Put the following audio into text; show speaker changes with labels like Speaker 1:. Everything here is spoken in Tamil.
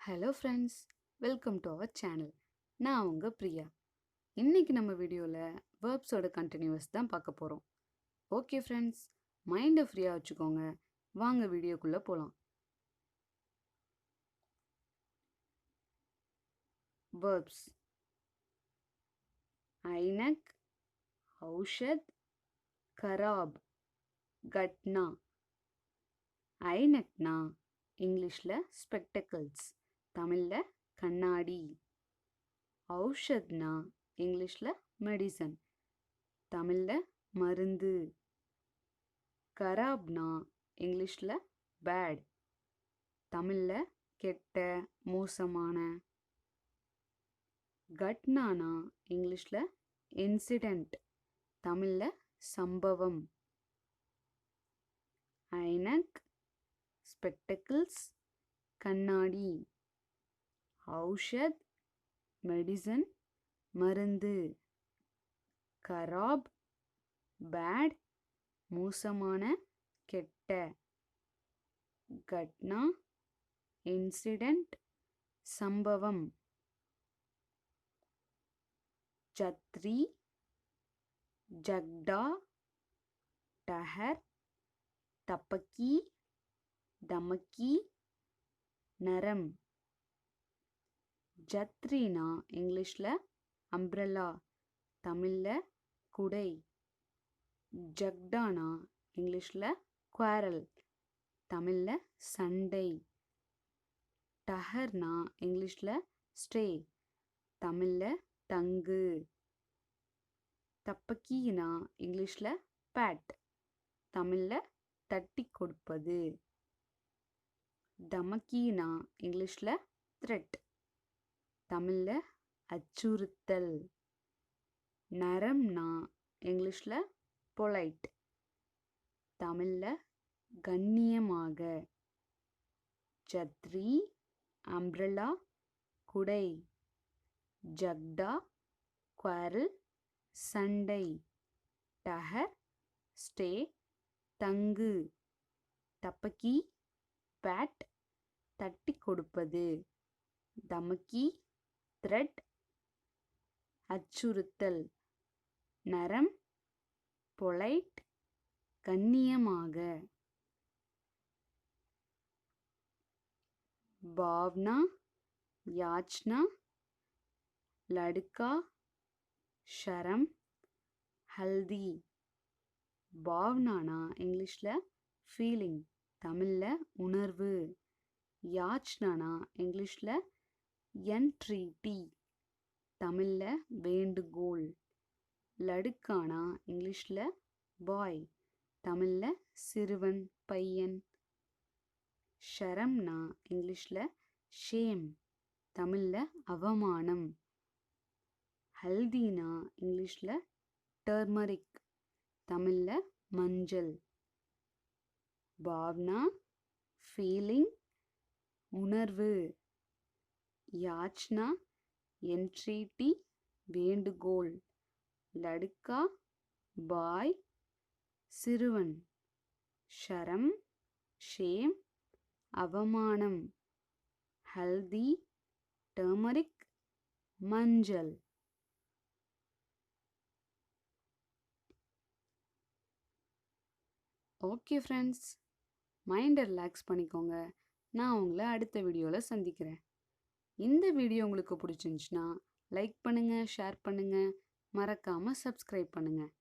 Speaker 1: Hello friends, welcome to our channel. நான் உங்கள் பிரியா. இன்னைக்கு நம்ம வீடியோவில் வேர்ப்ஸோட கண்டினியூஸ் தான் பார்க்க போகிறோம். ஓகே ஃப்ரெண்ட்ஸ், மைண்டை ஃப்ரீயாக வச்சுக்கோங்க. வாங்க வீடியோக்குள்ளே போகலாம். வேர்ப்ஸ்: ஐனக், ஔஷத், கராப், கட்னா. ஐனக்னா இங்கிலீஷில் ஸ்பெக்டக்கிள்ஸ், தமிழில் கண்ணாடி. ஔஷத்னா இங்கிலீஷில் மெடிசன், தமிழில் மருந்து. கராப்னா இங்கிலீஷில் பேட், தமிழில் கெட்ட மோசமான. கட்னானா இங்கிலீஷில் இன்சிடெண்ட், தமிழில் சம்பவம். ஐனக், ஸ்பெக்டக்கிள்ஸ், கண்ணாடி. ஔஷத், மெடிசன், மருந்து. கராப், பேட், மோசமான கெட்ட. கட்னா, இன்சிடெண்ட், சம்பவம். சத்ரி, ஜக்டா, டஹர், தப்பக்கி, தமக்கி, நரம். ஜத்ரினா இங்கிலீஷில் அம்ப்ரெல்லா, தமிழில் குடை. ஜக்டானா இங்கிலீஷில் குவாரல், தமிழில் சண்டை. டஹர்னா இங்கிலீஷில் ஸ்டே, தமிழில் தங்கு. தப்பக்கினா இங்கிலீஷில் பேட், தமிழில் தட்டி கொடுப்பது. தமக்கினா இங்கிலீஷில் த்ரெட், தமிழில் அச்சுறுத்தல். நரம்னா இங்கிலீஷில் பொலைட், தமிழில் கண்ணியமாக. சத்ரி, அம்ப்ரெல்லா, குடை. ஜக்டா, குவாரல், சண்டை. டஹர், ஸ்டே, தங்கு. தப்பக்கி, பேட், தட்டி கொடுப்பது. தமக்கி, த்ரெட், அச்சுறுத்தல். நரம், பொலைட், கண்ணியமாக. பாவ்னா, யாச்னா, லடுக்கா, ஷரம், ஹல்தி. பாவ்னானா இங்கிலீஷில் ஃபீலிங், தமிழில் உணர்வு. யாச்னானா இங்கிலீஷில் என்ட்ரீட்டி, தமிழில் வேண்டுகோள். லடுக்கானா இங்கிலீஷில் பாய், தமிழில் சிறுவன், பையன். ஷரம்னா இங்கிலீஷில் ஷேம், தமிழில் அவமானம். ஹல்தினா இங்கிலீஷில் டர்மரிக், தமிழில் மஞ்சள். பாவ்னா ஃபீலிங், உணர்வு. யாச்னா என்ட்ரீட்டி, வேண்டுகோள். லடுக்கா பாய், சிறுவன். ஷரம் ஷேம், அவமானம். ஹல்தி டர்மரிக், மஞ்சள். ஓகே ஃப்ரெண்ட்ஸ், மைண்டை ரிலாக்ஸ் பண்ணிக்கோங்க. நான் உங்களை அடுத்த வீடியோவில் சந்திக்கிறேன். இந்த வீடியோ உங்களுக்கு பிடிச்சிருந்துச்சுன்னா லைக் பண்ணுங்கள், ஷேர் பண்ணுங்கள், மறக்காமல் சப்ஸ்கிரைப் பண்ணுங்கள்.